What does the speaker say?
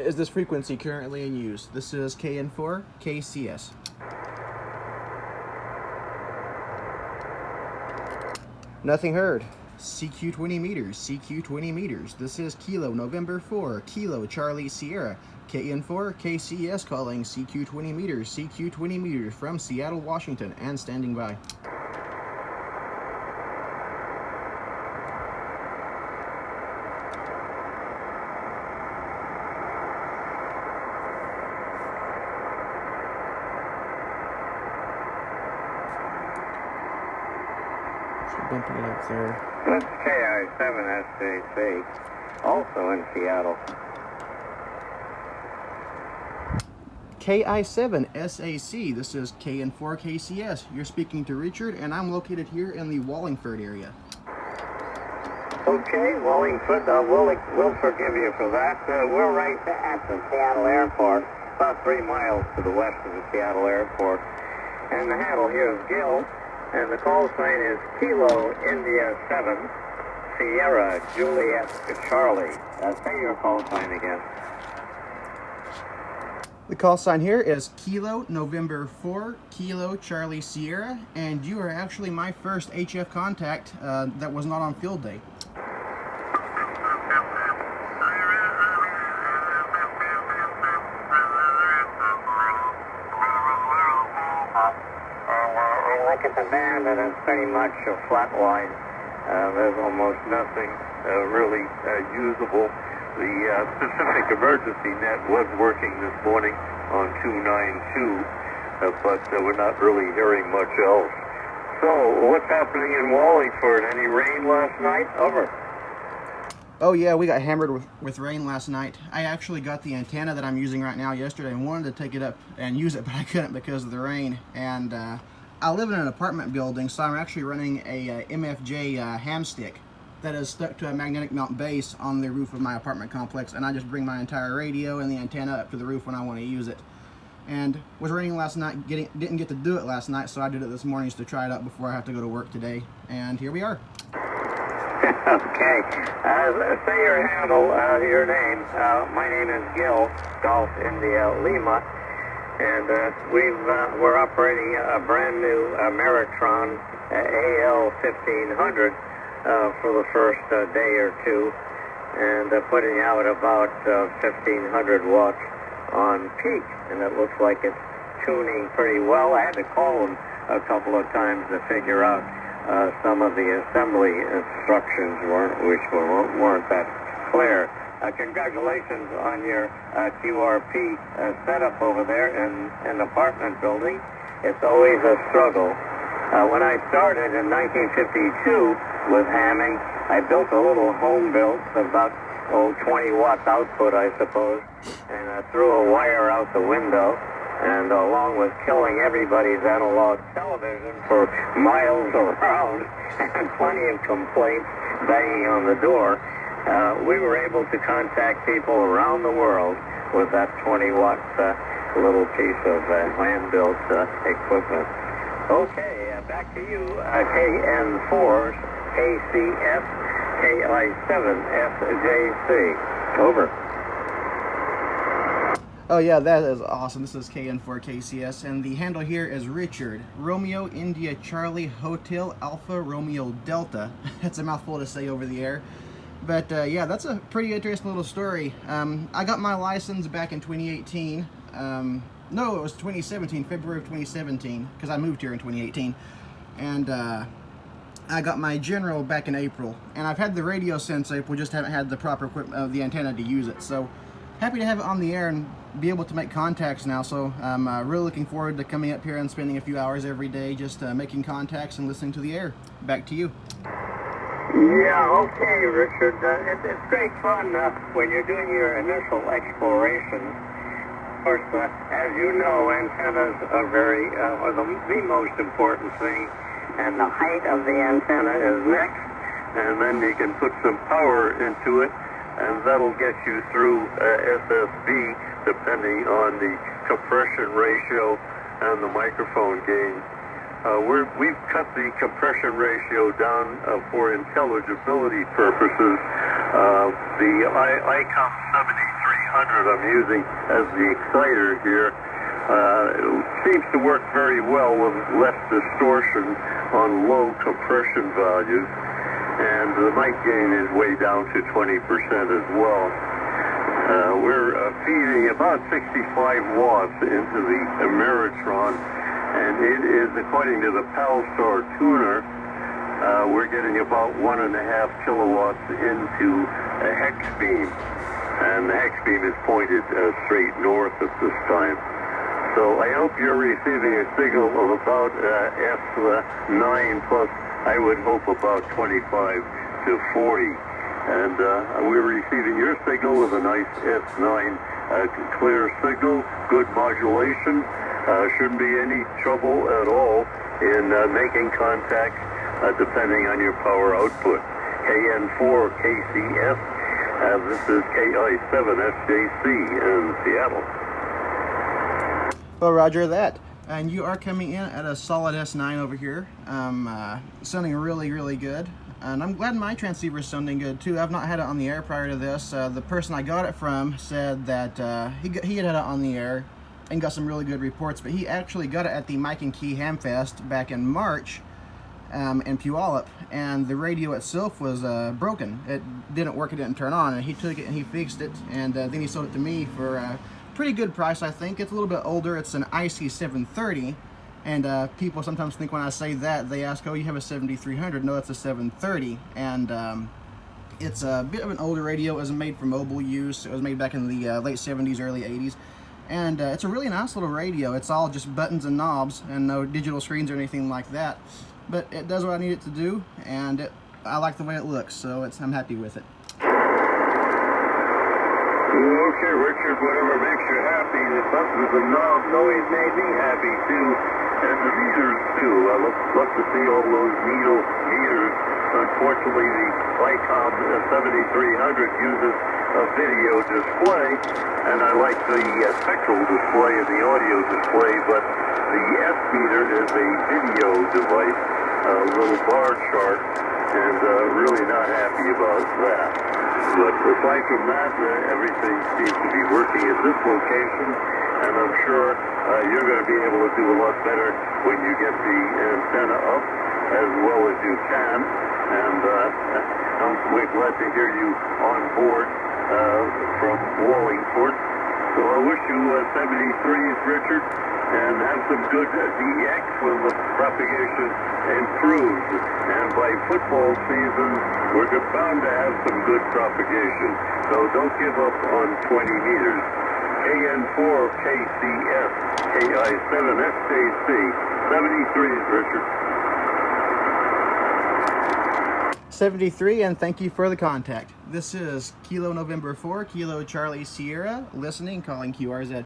is this frequency currently in use? This is KN4 KCS. Nothing heard. CQ 20 meters, CQ 20 meters. This is Kilo November 4, Kilo Charlie Sierra. KN4 KCS calling CQ 20 meters, CQ 20 meters from Seattle, Washington, and standing by. Bumping it up there. That's QSO also in Seattle. KI7SJC, this is KN4 KCS. You're speaking to Richard, and I'm located here in the Wallingford area. Okay, Wallingford, we'll forgive you for that. We're right at the Seattle Airport, about 3 miles to the west of the Seattle Airport. And the handle here is Gil. And the call sign is Kilo India 7 Sierra Juliet Charlie. Say your call sign again. The call sign here is Kilo November 4 Kilo Charlie Sierra, and you are actually my first HF contact that was not on field day. Look at the band, and it's pretty much a flat line. There's almost nothing really usable. The Pacific Emergency Net was working this morning on 292, but we're not really hearing much else. So, what's happening in Wallingford? Any rain last night? Over. Oh yeah, we got hammered with rain last night. I actually got the antenna that I'm using right now yesterday and wanted to take it up and use it, but I couldn't because of the rain. And I live in an apartment building, so I'm actually running a MFJ Hamstick that is stuck to a magnetic mount base on the roof of my apartment complex, and I just bring my entire radio and the antenna up to the roof when I want to use it. And it was raining last night, didn't get to do it last night, so I did it this morning just to try it out before I have to go to work today. And here we are. Okay. Say your handle, your name. My name is Gil, Golf India Lima. And we're operating a brand new Meritron AL1500 for the first day or two, and putting out about 1500 watts on peak, and it looks like it's tuning pretty well. I had to call them a couple of times to figure out some of the assembly instructions which weren't that clear. Congratulations on your QRP setup over there in an apartment building. It's always a struggle. When I started in 1952 with hamming, I built a little home built, about 20 watts output, I suppose, and I threw a wire out the window, and along with killing everybody's analog television for miles around, and plenty of complaints banging on the door, we were able to contact people around the world with that 20-watt little piece of hand-built equipment. Okay, back to you, KN4 KCS KI7SJC. Over. Oh yeah, that is awesome. This is KN4 KCS, and the handle here is Richard, Romeo India Charlie Hotel Alpha Romeo Delta. That's a mouthful to say over the air. But yeah, that's a pretty interesting little story. I got my license back in 2018. No, it was 2017, February of 2017, because I moved here in 2018. And I got my general back in April. And I've had the radio since April, just haven't had the proper equipment, the antenna to use it. So happy to have it on the air and be able to make contacts now. So I'm really looking forward to coming up here and spending a few hours every day just making contacts and listening to the air. Back to you. Yeah, okay, Richard. It's great fun when you're doing your initial exploration. Of course, as you know, antennas are are the most important thing, and the height of the antenna is next, and then you can put some power into it, and that'll get you through SSB, depending on the compression ratio and the microphone gain. We've cut the compression ratio down for intelligibility purposes. The Icom 7300 I'm using as the exciter here. It seems to work very well with less distortion on low compression values, and the mic gain is way down to 20% as well. We're feeding about 65 watts into the Ameritron, and it is, according to the PALSTAR tuner, we're getting about 1.5 kilowatts into a hex beam, and the hex beam is pointed straight north at this time. So I hope you're receiving a signal of about S9 plus, I would hope about 25 to 40. And we're receiving your signal with a nice S9 clear signal, good modulation. Shouldn't be any trouble at all in making contact depending on your power output. KN4 KCS, this is KI7SJC in Seattle. Well, roger that. And you are coming in at a solid S9 over here. Sounding really, really good. And I'm glad my transceiver is sounding good too. I've not had it on the air prior to this. The person I got it from said that he had it on the air and got some really good reports, but he actually got it at the Mike and Key Hamfest back in March in Puyallup, and the radio itself was broken. It didn't work, it didn't turn on, and he took it and he fixed it, and then he sold it to me for a pretty good price, I think. It's a little bit older. It's an IC730, and people sometimes think when I say that, they ask, oh, you have a 7300. No, it's a 730, and it's a bit of an older radio. It was made for mobile use. It was made back in the late 70s, early 80s, and it's a really nice little radio. It's all just buttons and knobs and no digital screens or anything like that, but it does what I need it to do, and I like the way it looks, so I'm happy with it. Okay, Richard, whatever makes you happy. The buttons and knobs always made me happy too, and the meters too. I love to see all those needle meters. Unfortunately, the Icom 7300 uses a video display, and I like the spectral display and the audio display, but the S meter is a video device, a little bar chart, and really not happy about that. But aside from that, everything seems to be working at this location, and I'm sure you're going to be able to do a lot better when you get the antenna up as well as you can. And we're glad to hear you on board from Wallingford. So I wish you 73s, Richard, and have some good DX when the propagation improves. And by football season, we're bound to have some good propagation. So don't give up on 20 meters. KN4 KCS, KI7SJC, 73s, Richard. 73, and thank you for the contact. This is Kilo November 4, Kilo Charlie Sierra, listening, calling QRZ.